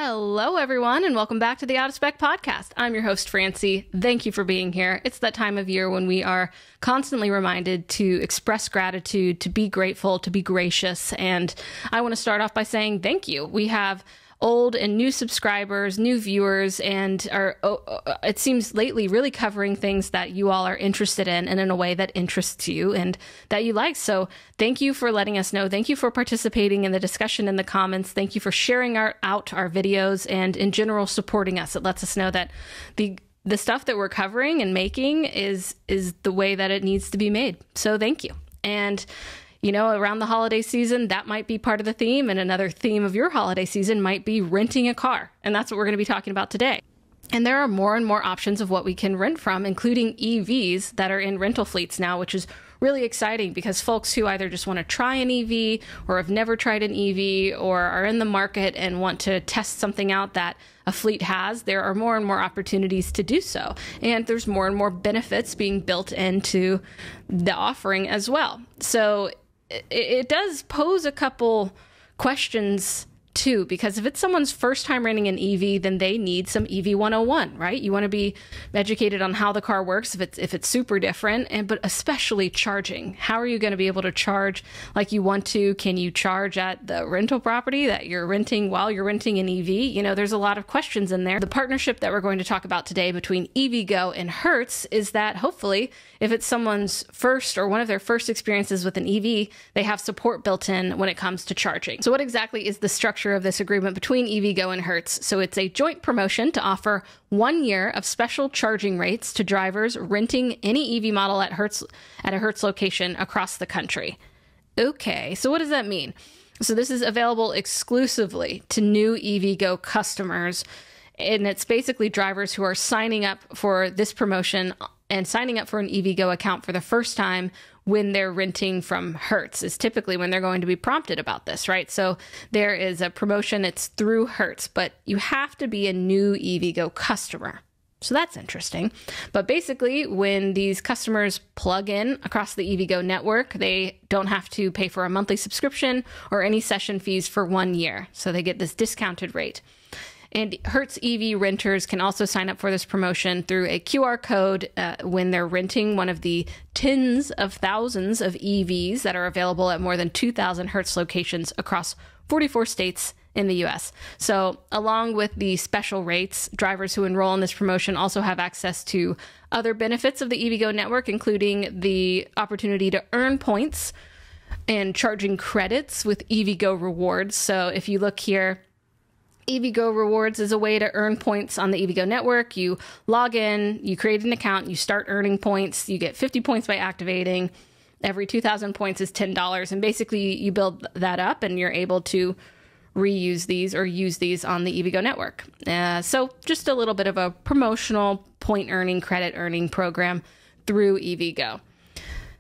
Hello, everyone, and welcome back to the Out of Spec podcast. I'm your host, Francie. Thank you for being here. It's that time of year when we are constantly reminded to express gratitude, to be grateful, to be gracious. And I want to start off by saying thank you. We have old and new subscribers, new viewers, and it seems lately really covering things that you all are interested in and in a way that interests you and that you like. So thank you for letting us know. Thank you for participating in the discussion in the comments. Thank you for sharing our videos and in general supporting us. It lets us know that the stuff that we're covering and making is the way that it needs to be made. So thank you. And you know, around the holiday season, that might be part of the theme. And another theme of your holiday season might be renting a car. And that's what we're going to be talking about today. And there are more and more options of what we can rent from, including EVs that are in rental fleets now, which is really exciting because folks who either just want to try an EV or have never tried an EV or are in the market and want to test something out that a fleet has, there are more and more opportunities to do so. And there's more and more benefits being built into the offering as well. So it does pose a couple questions too, because if it's someone's first time renting an EV, then they need some EV 101, right? You want to be educated on how the car works if it's super different, but especially charging. How are you going to be able to charge like you want to? Can you charge at the rental property that you're renting while you're renting an EV? You know, there's a lot of questions in there. The partnership that we're going to talk about today between EVgo and Hertz is that hopefully if it's someone's first or one of their first experiences with an EV, they have support built in when it comes to charging. So what exactly is the structure of this agreement between EVgo and Hertz? So it's a joint promotion to offer 1 year of special charging rates to drivers renting any EV model at a Hertz location across the country. Okay, so what does that mean? So this is available exclusively to new EVgo customers, and it's basically drivers who are signing up for this promotion and signing up for an EVgo account for the first time when they're renting from Hertz is typically when they're going to be prompted about this, right? So there is a promotion, it's through Hertz, but you have to be a new EVgo customer. So that's interesting. But basically, when these customers plug in across the EVgo network, they don't have to pay for a monthly subscription or any session fees for 1 year. So they get this discounted rate. And Hertz EV renters can also sign up for this promotion through a QR code when they're renting one of the tens of thousands of EVs that are available at more than 2,000 Hertz locations across 44 states in the U.S. So along with the special rates, drivers who enroll in this promotion also have access to other benefits of the EVgo network, including the opportunity to earn points and charging credits with EVgo rewards. So if you look here, EVgo Rewards is a way to earn points on the EVgo network. You log in, you create an account, you start earning points. You get 50 points by activating. Every 2,000 points is $10. And basically, you build that up and you're able to reuse these or use these on the EVgo network. So just a little bit of a promotional point earning, credit earning program through EVgo.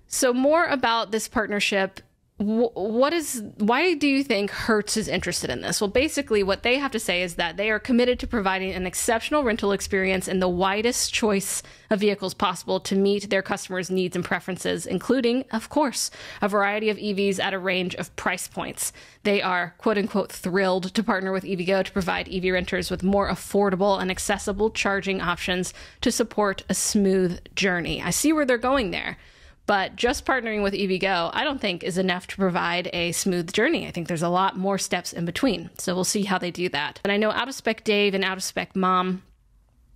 So more about this partnership. Why do you think Hertz is interested in this? Well, basically what they have to say is that they are committed to providing an exceptional rental experience and the widest choice of vehicles possible to meet their customers' needs and preferences, including, of course, a variety of EVs at a range of price points. They are, quote unquote, thrilled to partner with EVgo to provide EV renters with more affordable and accessible charging options to support a smooth journey. I see where they're going there. But just partnering with EVgo, I don't think is enough to provide a smooth journey. I think there's a lot more steps in between. So we'll see how they do that. And I know Out of Spec Dave and Out of Spec Mom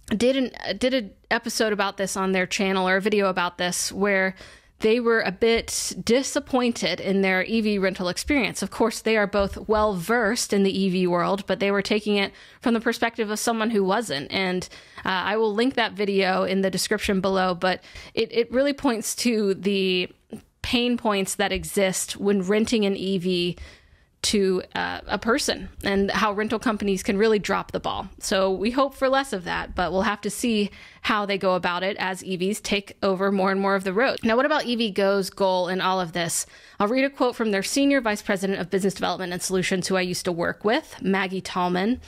did an episode about this on their channel, or a video about this, where they were a bit disappointed in their EV rental experience. Of course, they are both well-versed in the EV world, but they were taking it from the perspective of someone who wasn't. And I will link that video in the description below, but it really points to the pain points that exist when renting an EV to a person and how rental companies can really drop the ball. So we hope for less of that, but we'll have to see how they go about it as EVs take over more and more of the road. Now, what about EVgo's goal in all of this? I'll read a quote from their Senior Vice President of Business Development and Solutions, who I used to work with, Maggie Tallman.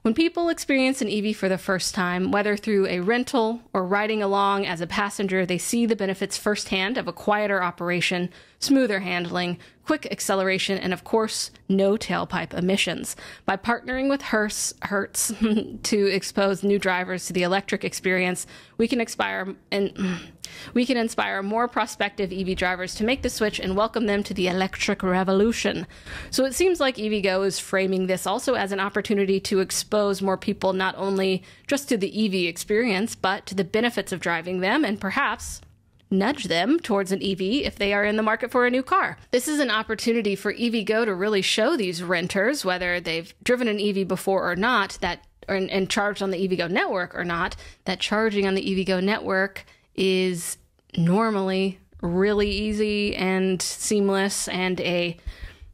When people experience an EV for the first time, whether through a rental or riding along as a passenger, they see the benefits firsthand of a quieter operation, smoother handling, quick acceleration, and of course, no tailpipe emissions. By partnering with Hertz to expose new drivers to the electric experience, we can inspire more prospective EV drivers to make the switch and welcome them to the electric revolution. So it seems like EVgo is framing this also as an opportunity to expose more people not only just to the EV experience, but to the benefits of driving them, and perhaps nudge them towards an EV if they are in the market for a new car. This is an opportunity for EVgo to really show these renters, whether they've driven an EV before or not, and charged on the EVgo network or not, that charging on the EVgo network is normally really easy and seamless and a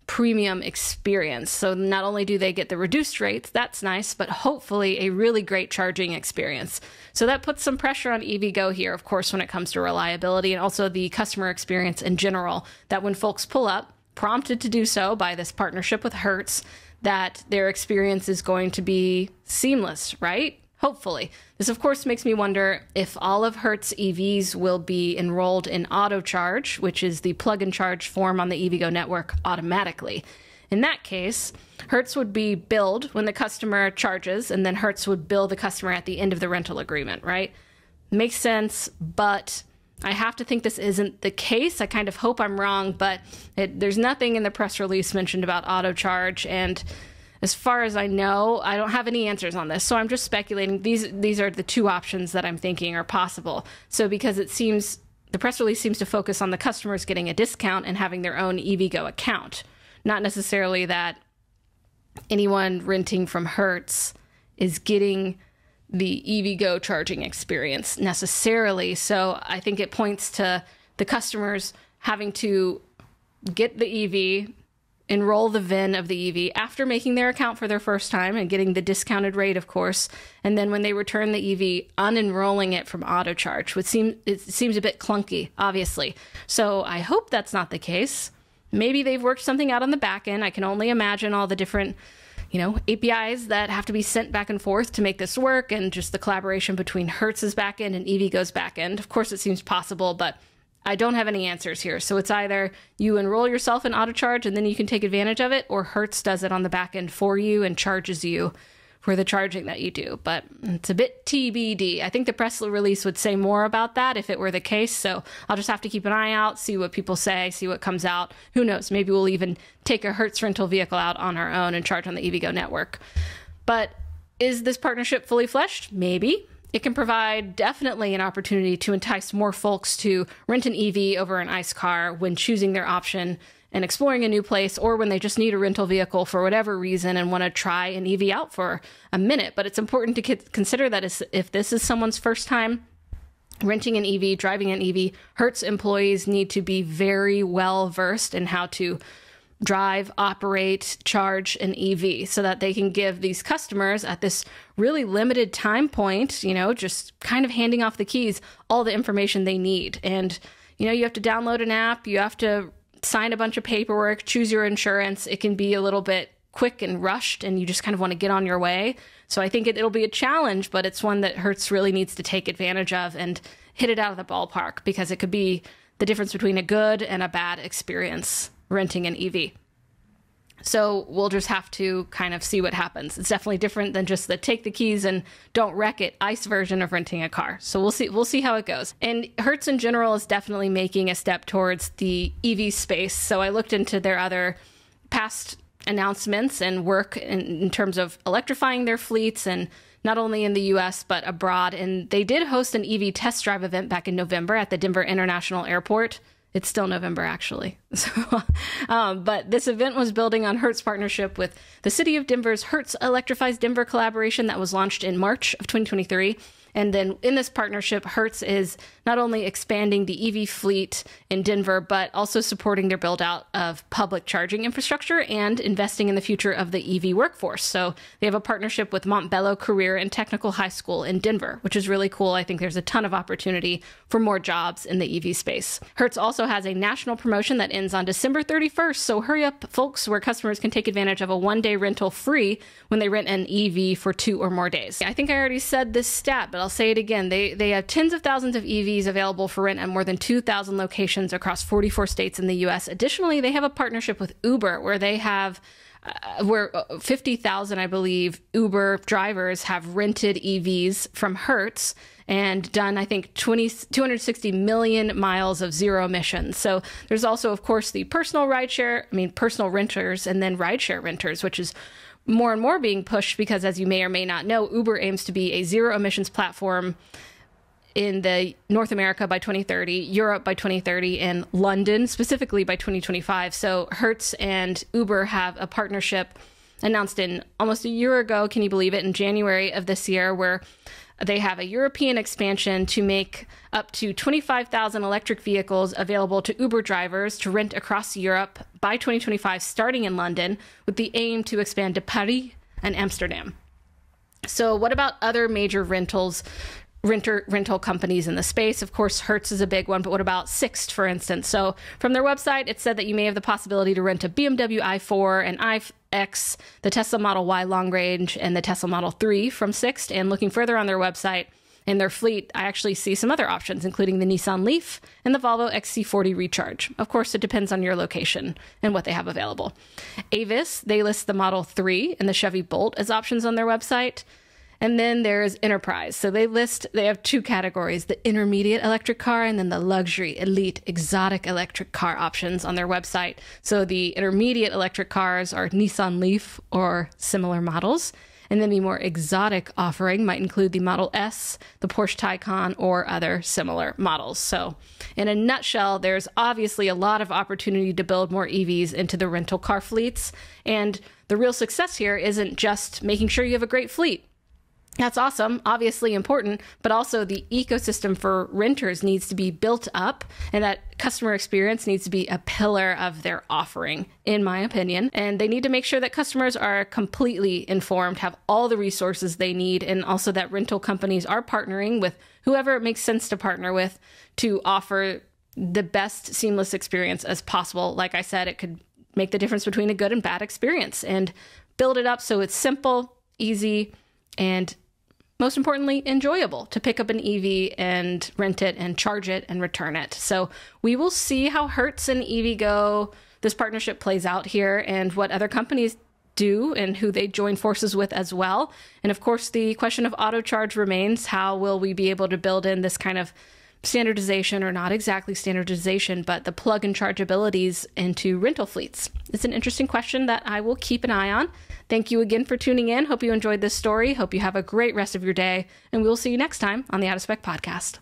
premium experience. So not only do they get the reduced rates, that's nice, but hopefully a really great charging experience. So that puts some pressure on EVgo here, of course, when it comes to reliability and also the customer experience in general, that when folks pull up, prompted to do so by this partnership with Hertz, that their experience is going to be seamless, right? Hopefully. This, of course, makes me wonder if all of Hertz EVs will be enrolled in Autocharge, which is the plug-and-charge form on the EVgo network automatically. In that case, Hertz would be billed when the customer charges, and then Hertz would bill the customer at the end of the rental agreement, right? Makes sense, but I have to think this isn't the case. I kind of hope I'm wrong, but there's nothing in the press release mentioned about Autocharge, and as far as I know, I don't have any answers on this, so I'm just speculating. These are the two options that I'm thinking are possible. So because it seems, the press release seems to focus on the customers getting a discount and having their own EVgo account, not necessarily that anyone renting from Hertz is getting the EVgo charging experience necessarily. So I think it points to the customers having to get the EV, enroll the VIN of the EV after making their account for their first time and getting the discounted rate, of course. And then when they return the EV, unenrolling it from Autocharge, which seems a bit clunky, obviously. So I hope that's not the case. Maybe they've worked something out on the back end. I can only imagine all the different, APIs that have to be sent back and forth to make this work, and just the collaboration between Hertz's back end and EVgo's back end. Of course, it seems possible, but I don't have any answers here. So it's either you enroll yourself in Autocharge and then you can take advantage of it, or Hertz does it on the back end for you and charges you for the charging that you do. But it's a bit TBD. I think the press release would say more about that if it were the case. So I'll just have to keep an eye out, see what people say, see what comes out. Who knows? Maybe we'll even take a Hertz rental vehicle out on our own and charge on the EVgo network. But is this partnership fully fleshed? Maybe. It can provide definitely an opportunity to entice more folks to rent an EV over an ICE car when choosing their option and exploring a new place, or when they just need a rental vehicle for whatever reason and want to try an EV out for a minute. But it's important to consider that if this is someone's first time renting an EV, driving an EV, Hertz employees need to be very well versed in how to drive, operate, charge an EV, so that they can give these customers at this really limited time point, just kind of handing off the keys, all the information they need. And, you have to download an app, you have to sign a bunch of paperwork, choose your insurance. It can be a little bit quick and rushed, and you just kind of want to get on your way. So I think it'll be a challenge, but it's one that Hertz really needs to take advantage of and hit it out of the ballpark, because it could be the difference between a good and a bad experience renting an EV. So we'll just have to kind of see what happens. It's definitely different than just the take the keys and don't wreck it ICE version of renting a car. So we'll see how it goes. And Hertz in general is definitely making a step towards the EV space. So I looked into their other past announcements and work in terms of electrifying their fleets, and not only in the US, but abroad. And they did host an EV test drive event back in November at the Denver International Airport. It's still November, actually. But this event was building on Hertz partnership with the city of Denver's Hertz Electrifies Denver collaboration that was launched in March of 2023. And then in this partnership, Hertz is not only expanding the EV fleet in Denver, but also supporting their build out of public charging infrastructure and investing in the future of the EV workforce. So they have a partnership with Montbello Career and Technical High School in Denver, which is really cool. I think there's a ton of opportunity for more jobs in the EV space. Hertz also has a national promotion that ends on December 31st. So hurry up, folks, where customers can take advantage of a one-day rental free when they rent an EV for 2 or more days. I think I already said this stat, but I'll say it again. They have tens of thousands of EVs available for rent at more than 2,000 locations across 44 states in the U.S. Additionally, they have a partnership with Uber where they have where 50,000, I believe, Uber drivers have rented EVs from Hertz and done, I think, 260 million miles of zero emissions. So there's also, of course, the personal renters and then rideshare renters, which is more and more being pushed because, as you may or may not know, Uber aims to be a zero emissions platform in the North America by 2030, Europe by 2030, and London specifically by 2025. So Hertz and Uber have a partnership announced in almost a year ago, can you believe it, in January of this year, where they have a European expansion to make up to 25,000 electric vehicles available to Uber drivers to rent across Europe by 2025, starting in London, with the aim to expand to Paris and Amsterdam. So what about other major rental companies in the space? Of course, Hertz is a big one, but what about Sixt, for instance? So from their website, it said that you may have the possibility to rent a BMW i4 and iX, the Tesla Model Y long range, and the Tesla Model 3 from Sixt. And looking further on their website, in their fleet, I actually see some other options, including the Nissan Leaf and the Volvo XC40 Recharge. Of course, it depends on your location and what they have available. Avis, they list the Model 3 and the Chevy Bolt as options on their website. And then there's Enterprise. So they have two categories, the intermediate electric car and then the luxury, elite, exotic electric car options on their website. So the intermediate electric cars are Nissan Leaf or similar models. And then the more exotic offering might include the Model S, the Porsche Taycan, or other similar models. So in a nutshell, there's obviously a lot of opportunity to build more EVs into the rental car fleets. And the real success here isn't just making sure you have a great fleet. That's awesome, obviously important, but also the ecosystem for renters needs to be built up, and that customer experience needs to be a pillar of their offering, in my opinion. And they need to make sure that customers are completely informed, have all the resources they need, and also that rental companies are partnering with whoever it makes sense to partner with to offer the best seamless experience as possible. Like I said, it could make the difference between a good and bad experience, and build it up so it's simple, easy, and most importantly, enjoyable to pick up an EV and rent it and charge it and return it. So we will see how Hertz and EVgo, this partnership plays out here, and what other companies do and who they join forces with as well. And of course, the question of Autocharge remains. How will we be able to build in this kind of standardization, or not exactly standardization, but the plug and charge abilities into rental fleets? It's an interesting question that I will keep an eye on. Thank you again for tuning in. Hope you enjoyed this story. Hope you have a great rest of your day, and we'll see you next time on the Out of Spec podcast.